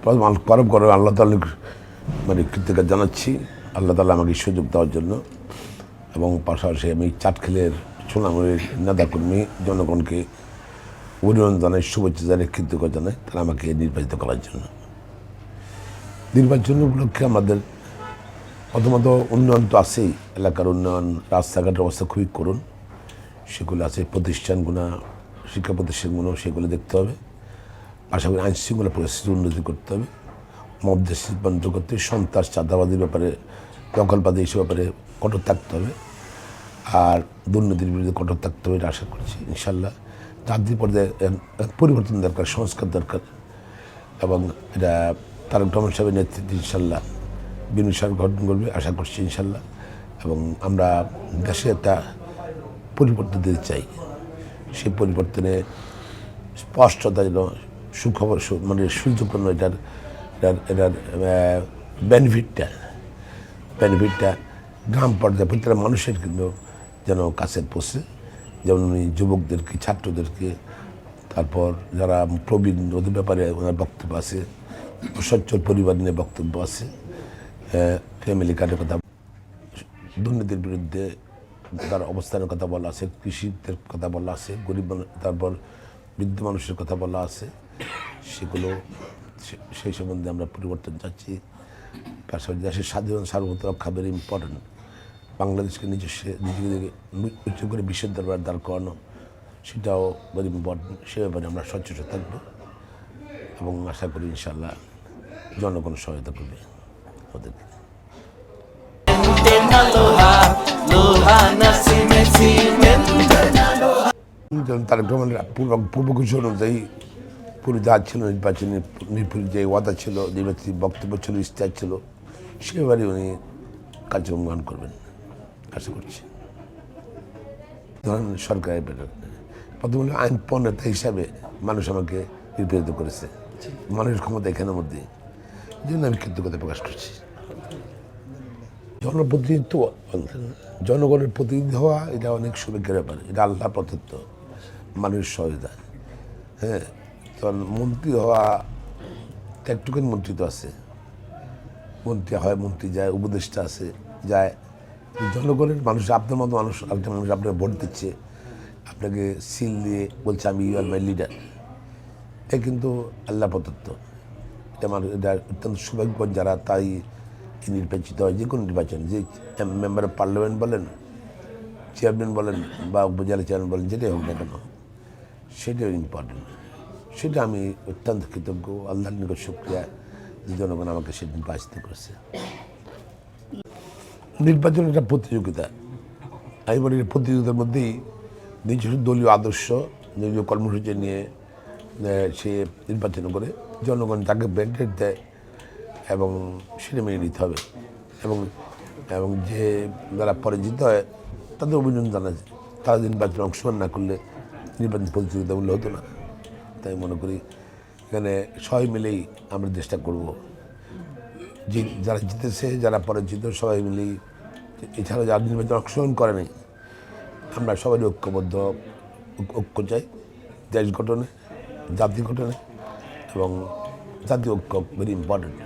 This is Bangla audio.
করব আল্লাহ তাআলা মানে কৃতজ্ঞতা জানাচ্ছি আল্লাহ তাআলা আমাকে সুযোগ দেওয়ার জন্য। এবং পাশাপাশি আমি চাটখিলের সোনামুড়ির নেতাকর্মী জনগণকে অভিনন্দন জানাই, শুভেচ্ছা জানাই, কৃতজ্ঞতা জানাই তারা আমাকে নির্বাচিত করার জন্য। নির্বাচন উপলক্ষে আমাদের প্রথমত উন্নয়ন তো আছেই, এলাকার উন্নয়ন, রাস্তাঘাটের অবস্থা খুবই করুণ, সেগুলো আছে। প্রতিষ্ঠানগুলো, শিক্ষা প্রতিষ্ঠানগুলো সেগুলো দেখতে হবে। পাশাপাশি আইন শৃঙ্খলা পরিস্থিতি উন্নতি করতে হবে, মবদেশি বন্ধ করতে হবে, সন্ত্রাস চাঁদাবাদীর ব্যাপারে, দখলবাদী এইসব ব্যাপারে কঠোর থাকতে হবে, আর দুর্নীতির বিরুদ্ধে কঠোর থাকতে হবে, এটা আশা করছি ইনশাল্লাহ। জাতীয় পর্যায়ে পরিবর্তন দরকার, সংস্কার দরকার, এবং এটা তারেক রহমান সাহেবের নেতৃত্বে ইনশাল্লাহ বিনিয়োগ সরকার গঠন করবে আশা করছি ইনশাল্লাহ। এবং আমরা দেশে একটা পরিবর্তন দিতে চাই, সেই পরিবর্তনে স্পষ্টতা যেন সুখবর, মানে সুযোগপূর্ণ এটার এটার বেনিফিটটা গ্রাম পর্যায়ে প্রত্যেকটা মানুষের কিন্তু যেন কাছে পৌঁছে। যেমন উনি যুবকদেরকে, ছাত্রদেরকে, তারপর যারা প্রবীণ ওদের ব্যাপারে ওনার বক্তব্য আছে, সচ্ছল পরিবার নিয়ে বক্তব্য আছে, ফ্যামিলি কার্ডের কথা, দুর্নীতির বিরুদ্ধে তার অবস্থানের কথা বলা আছে, কৃষিদের কথা বলা আছে, গরিব মানুষ, তারপর বৃদ্ধ মানুষের কথা বলা আছে, সেগুলো সেই সম্বন্ধে আমরা পরিবর্তন চাচ্ছি। পাশাপাশি দেশের স্বাধীনতা সার্বভৌমত্ব রক্ষা ভেরি ইম্পর্টেন্ট। বাংলাদেশকে নিজেকে উচ্চ করে বিশ্বের দরবার দাঁড় করানো, সেটাও ভেরি ইম্পর্টেন্ট। সে ব্যাপারে আমরা সচেতন থাকবো এবং আশা করি ইনশাল্লাহ জনগণ সহায়তা করবে ওদেরকে। তারেক রহমানের পূর্বঘোষণা অনুযায়ী পুরো যা ছিল নির্বাচনী যে ওয়াদা ছিল, নির্বাচনী বক্তব্য ছিল, ইস্তেহার ছিল, সেবারই উনি কার্যক্রম গ্রহণ করবেন আশা করছি। ধরেন সরকারের প্রথম হলো আইন প্রণেতা হিসাবে মানুষ আমাকে নির্বাচিত করেছে, মানুষের ক্ষমতা এখানের মধ্যে, এই জন্য আমি কৃতজ্ঞতা প্রকাশ করছি। জনপ্রতিনিধিত্ব, জনগণের প্রতিনিধি হওয়া এটা অনেক সৌভাগ্যের ব্যাপার, এটা আল্লাহ প্রদত্ত মানুষের সহায়তা। হ্যাঁ, তখন মন্ত্রী হওয়া একটুখানি মন্ত্রী তো আছে, মন্ত্রী হয়, মন্ত্রী যায়, উপদেষ্টা আছে, যায়। জনগণের মানুষ, আপনার মতো মানুষ, একটা মানুষ আপনাকে ভোট দিচ্ছে, আপনাকে সিল দিয়ে বলছে আমি ইউ আর মাই লিডার, এটা কিন্তু আল্লাহ প্রদত্ত। এটা মানুষ, এটা অত্যন্ত সৌভাগ্যবান যারা তাই নির্বাচিত হয়। যে কোনো নির্বাচন, যে মেম্বার অফ পার্লামেন্ট বলেন, চেয়ারম্যান বলেন, বা উপজেলা চেয়ারম্যান বলেন, যেটাই হোক না কেন, সেটাই ইম্পর্টেন্ট। সেটা আমি অত্যন্ত কৃতজ্ঞ, আল্লাহর নিকট শুকরিয়া যে জনগণ আমাকে সেদিন বাঁচতে করেছে। নির্বাচন একটা প্রতিযোগিতা, আমি বলি প্রতিযোগিতার মধ্যেই নিজস্ব দলীয় আদর্শ, দলীয় কর্মসূচি নিয়ে সে নির্বাচন করে জনগণ তাকে ব্যান্ডেড দেয় এবং সেটা মেনে নিতে হবে। এবং যে যারা পরাজিত হয় তাদের অভিনন্দন জানা যায়। তারা নির্বাচনে অংশগ্রহণ না করলে নির্বাচন প্রতিযোগিতামূল্য হতো না। তাই মনে করি এখানে সবাই মিলেই আমরা চেষ্টা করব, যে যারা জিতেছে, যারা পরাজিত, সবাই মিলেই, এছাড়াও যারা নির্বাচনে অংশগ্রহণ করেনি, আমরা সবাই ঐক্য চাই দেশ গঠনে, জাতি গঠনে, এবং জাতীয় ঐক্য ভেরি ইম্পর্টেন্ট।